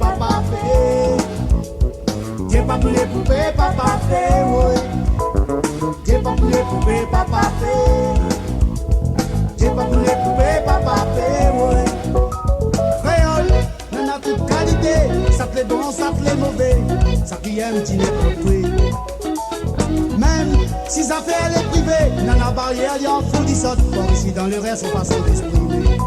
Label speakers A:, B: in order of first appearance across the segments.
A: papa fait. J'ai pas pour les poupées, papa fait, oui. J'ai pas pour les poupées, papa fait. J'ai pas pour les poupées, papa fait, oui. Kréol, on a toute qualité. Ça te les bon, ça te les mauvais. Ça qui aime dîner pour toi. Même si ça fait elle est privée, nana barrière, y'a un fou d'issot. Bon, ici dans le reste, on passe au d'exprimer.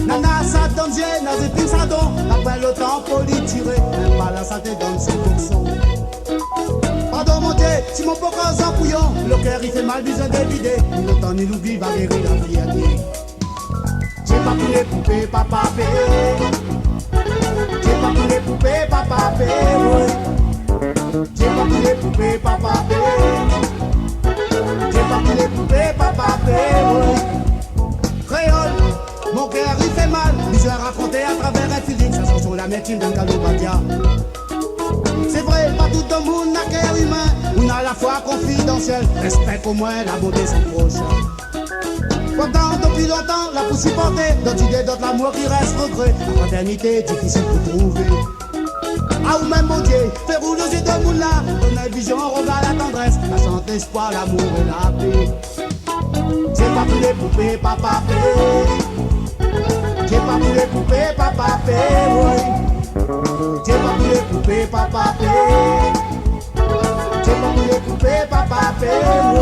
A: Nana, ça donne Dieu, n'a épines ça donne. Après le temps, pour lui tirer. Même pas la santé donne 100%. Pardon mon Dieu, si mon poker en couillon, le cœur il fait mal, besoin d'évider. Ni le temps ni l'oubli va guérir la fierté. J'ai pas pour les poupées, papa fait. J'ai pas pour les poupées, papa fait, oui. J'ai pas pour les poupées, papa fait. J'ai pas pour les poupées, papa fait, oui. Kréol, mon cœur il fait mal. L'histoire racontée à travers un physique. Ça sent sur la médecine d'un calobadia. C'est vrai, pas tout le monde n'a cœur humain. On a la foi confidentielle. Respecte au moins la beauté sans proche. Pourtant, depuis longtemps, la pousse supportée. D'autres idées, d'autres l'amour qui reste regret. La fraternité, difficile pour trouver. Ah ou même mon Dieu, fais rouler aux yeux de monde là. Donne une vision, regard la tendresse. La santé, l'espoir, l'amour et la paix. J'ai pas pour les poupées, papa fait. J'ai pas pour les poupées, papa fait, oui. J'ai pas pour les poupées, papa fait. J'ai pas pour les poupées, papa fait, oui.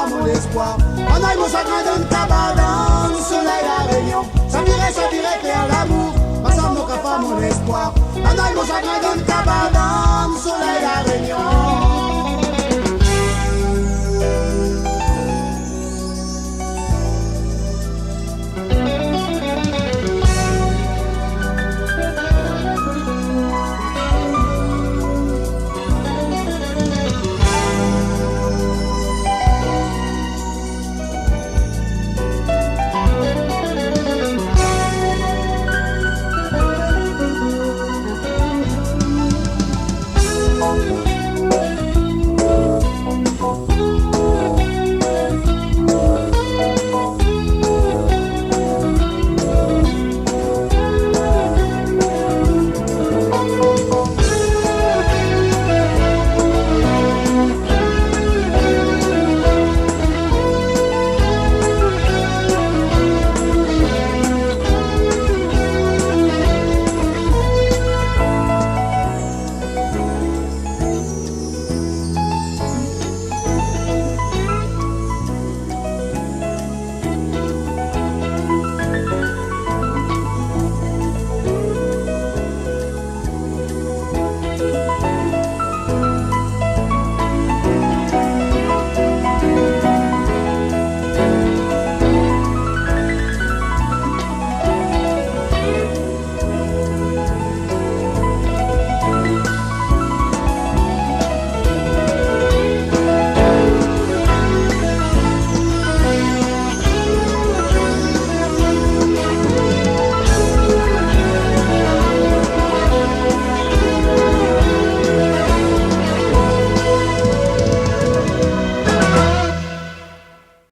A: Mon espoir, on aille mon chagrin d'un tabac dans le soleil à Réunion. Ça virait faire l'amour, ensemble nos cafards mon espoir. On aille mon chagrin d'un tabac dans